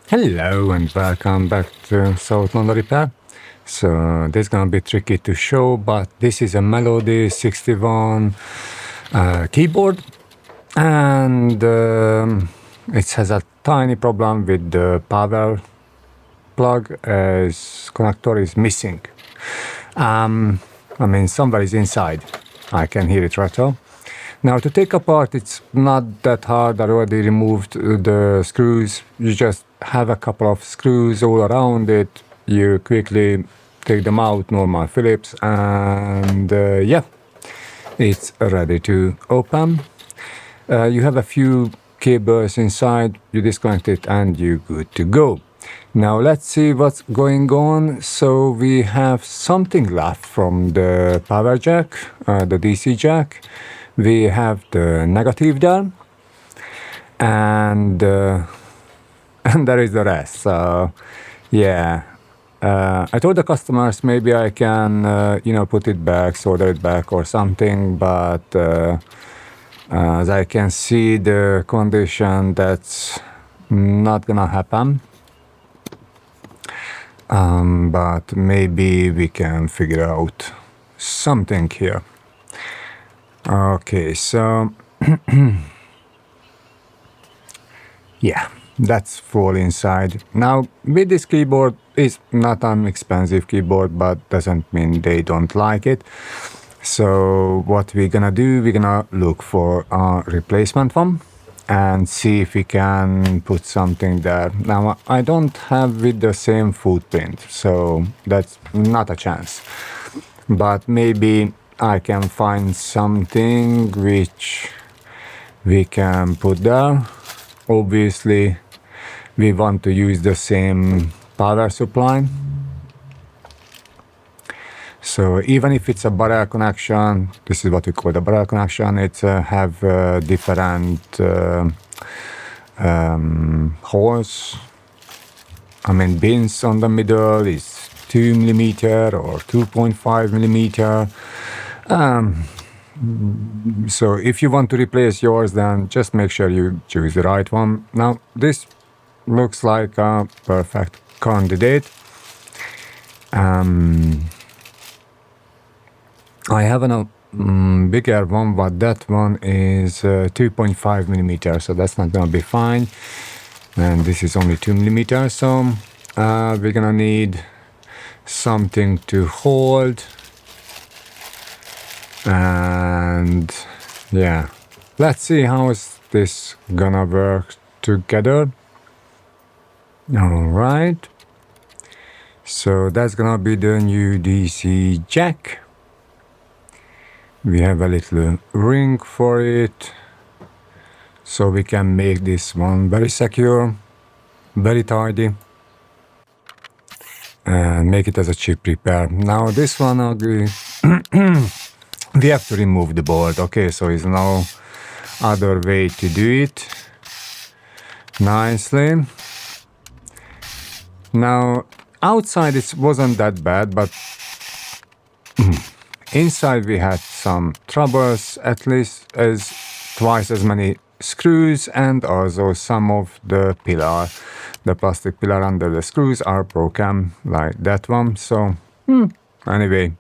Hello and welcome back to Soldering Repair. So this is gonna be tricky to show, but this is a Melody 61 keyboard, and it has a tiny problem with the power plug as connector is missing. I mean, somewhere is inside. I can hear it right now. Now to take apart, it's not that hard. I already removed the screws. You just have a couple of screws all around it. You quickly take them out, normal Phillips, and yeah, it's ready to open. You have a few cables inside, you disconnect it and you're good to go. Now let's see what's going on. So we have something left from the power jack, the DC jack. We have the negative there, and and there is the rest. So yeah, I told the customers maybe I can put it back, solder it back or something, but as I can see the condition, that's not gonna happen. But maybe we can figure out something here. Okay, so yeah, that's full inside. Now with this keyboard, it's not an expensive keyboard, but doesn't mean they don't like it. So what we're gonna do, we're gonna look for a replacement one and see if we can put something there. Now I don't have with the same footprint, so that's not a chance. But maybe I can find something which we can put there. Obviously, we want to use the same power supply. So even if it's a barrel connection, this is what we call the barrel connection, it have different holes. I mean, bins on the middle is 2 millimeter or 2.5 millimeter. So if you want to replace yours, then just make sure you choose the right one. Now this looks like a perfect candidate. I have a bigger one, but that one is 2.5 millimeters, so that's not gonna be fine. And this is only 2 millimeters, so we're gonna need something to hold. And yeah, let's see how is this gonna work together. All right, so that's gonna be the new DC jack. We have a little ring for it, so we can make this one very secure, very tidy, and make it as a cheap repair. Now this one, we have to remove the board. Okay, so there's no other way to do it nicely. Now outside it wasn't that bad, but inside we had some troubles, at least as twice as many screws, and also some of the pillar, the plastic pillar under the screws are broken, like that one. So anyway,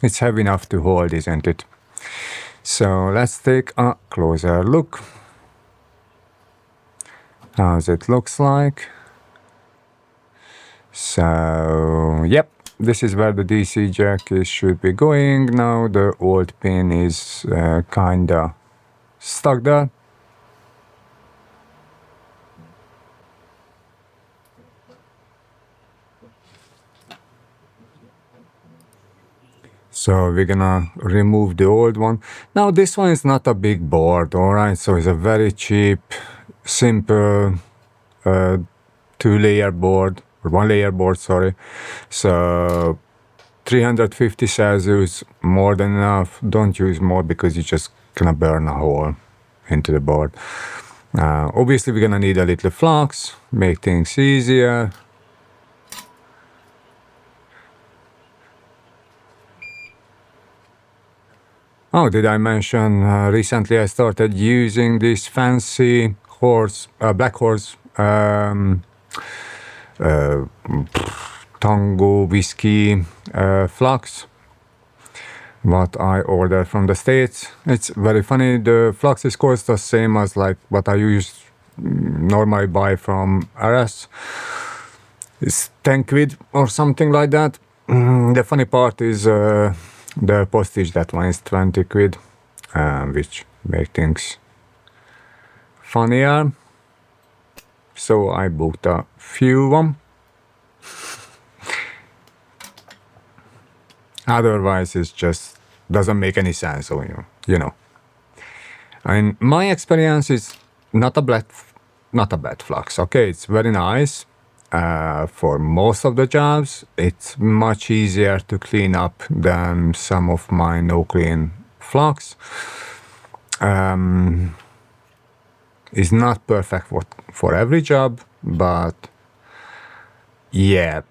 it's heavy enough to hold, isn't it? So let's take a closer look as it looks like. So yep, this is where the DC jack should be going. Now the old pin is kinda stuck there. So we're gonna remove the old one. Now this one is not a big board, alright? So it's a very cheap, simple two-layer board, or one-layer board, sorry. So 350 Celsius, more than enough. Don't use more because you're just gonna burn a hole into the board. Obviously we're gonna need a little flux, make things easier. Oh, did I mention recently I started using this fancy horse, black horse Tango whiskey flux what I ordered from the States. It's very funny. The flux is cost the same as like what I use normally buy from RS. It's 10 quid or something like that. The funny part is the postage. That one is 20 quid, which make things funnier. So I booked a few one. Otherwise, it just doesn't make any sense. So you know. And my experience is not a bad flux. Okay, it's very nice. For most of the jobs, it's much easier to clean up than some of my no clean flux. It's not perfect for every job, but yeah,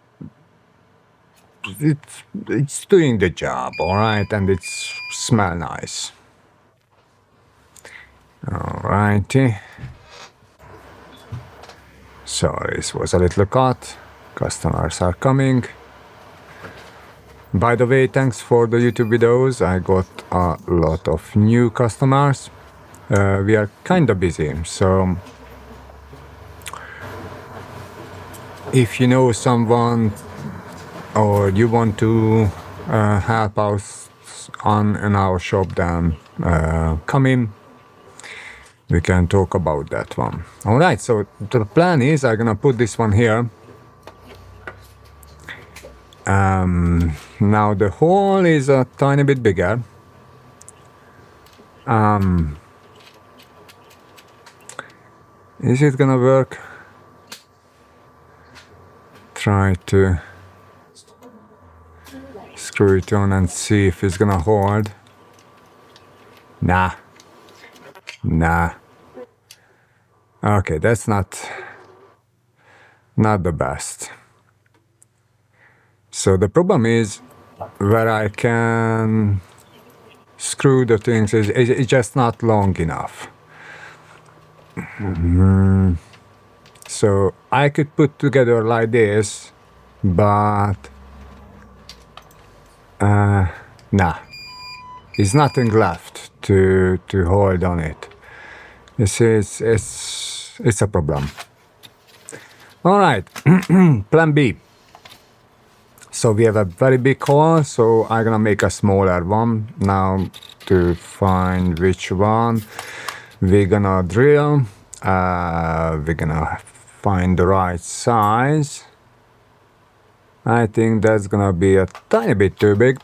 it's doing the job, all right, and it's smell nice. All righty. Sorry, this was a little cut. Customers are coming. By the way, thanks for the YouTube videos. I got a lot of new customers. We are kind of busy, so if you know someone or you want to help us in our shop, then come in. We can talk about that one. All right, so the plan is I'm gonna put this one here. Now the hole is a tiny bit bigger. Is it gonna work? Try to screw it on and see if it's gonna hold. Nah. Okay, that's not the best. So the problem is where I can screw the things is it's just not long enough. So I could put together like this, but nah, there's nothing left to hold on it. You see, it's a problem. All right, plan B. So we have a very big hole, so I'm gonna make a smaller one. Now to find which one we're gonna drill, we're gonna find the right size. I think that's gonna be a tiny bit too big.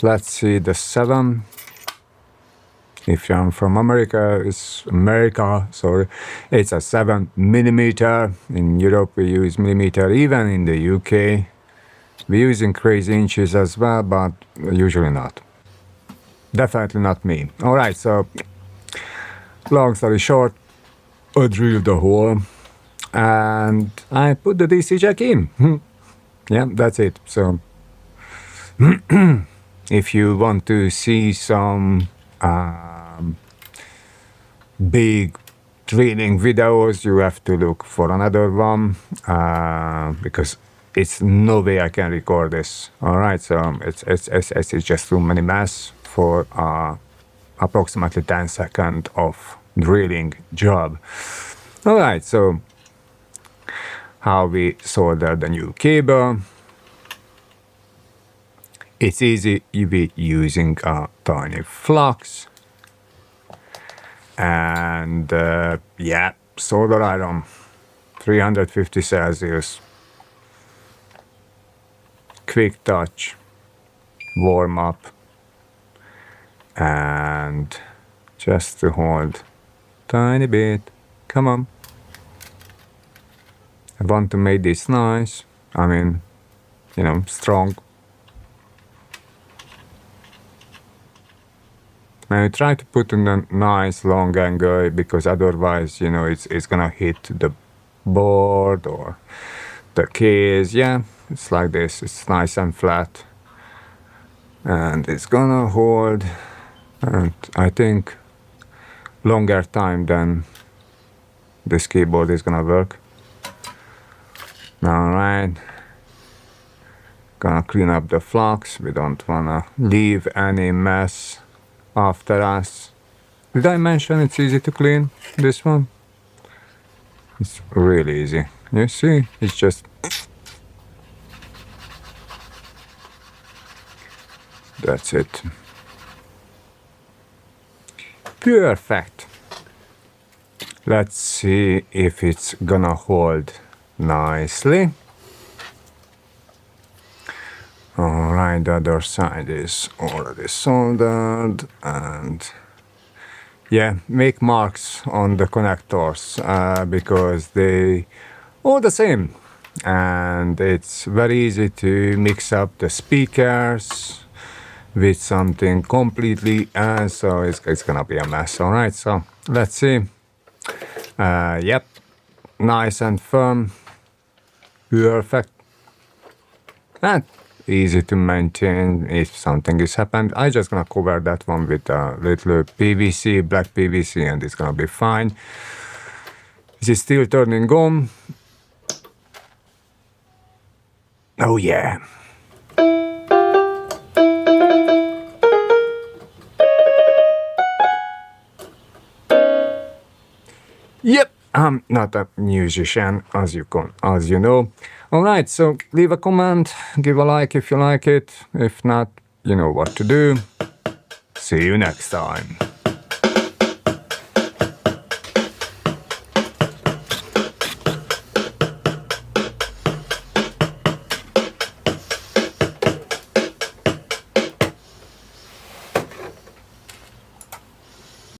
Let's see the 7. If you're from America, it's a 7 millimeter. In Europe, we use millimeter. Even in the UK, we're using crazy inches as well, but usually not. Definitely not me. All right, so long story short, I drilled the hole and I put the DC jack in. Yeah, that's it. So if you want to see some big drilling videos, you have to look for another one because it's no way I can record this. All right, so it's just too many mess for approximately 10 seconds of drilling job. All right, so how we solder the new cable. It's easy. You'll be using a tiny flux. And yeah, solder iron, 350 Celsius, quick touch, warm up, and just to hold tiny bit. Come on. I want to make this nice. I mean, strong. Now I try to put in a nice long angle because otherwise, it's gonna hit the board or the case. Yeah, it's like this. It's nice and flat. And it's gonna hold, and I think, longer time than this keyboard is gonna work. All right. Gonna clean up the flux. We don't wanna leave any mess after us. Did I mention it's easy to clean, this one? It's really easy. You see, it's just... That's it. Perfect. Let's see if it's gonna hold nicely. Alright, the other side is already soldered, and yeah, make marks on the connectors because they all the same, and it's very easy to mix up the speakers with something completely else, so it's gonna be a mess. Alright, so let's see. Yep, nice and firm, perfect, and easy to maintain if something is happened. I just gonna cover that one with a little PVC, black PVC, and it's gonna be fine. Is it still turning on? Oh yeah. Yep, I'm not a musician, as you know. Alright, so leave a comment, give a like if you like it. If not, you know what to do. See you next time.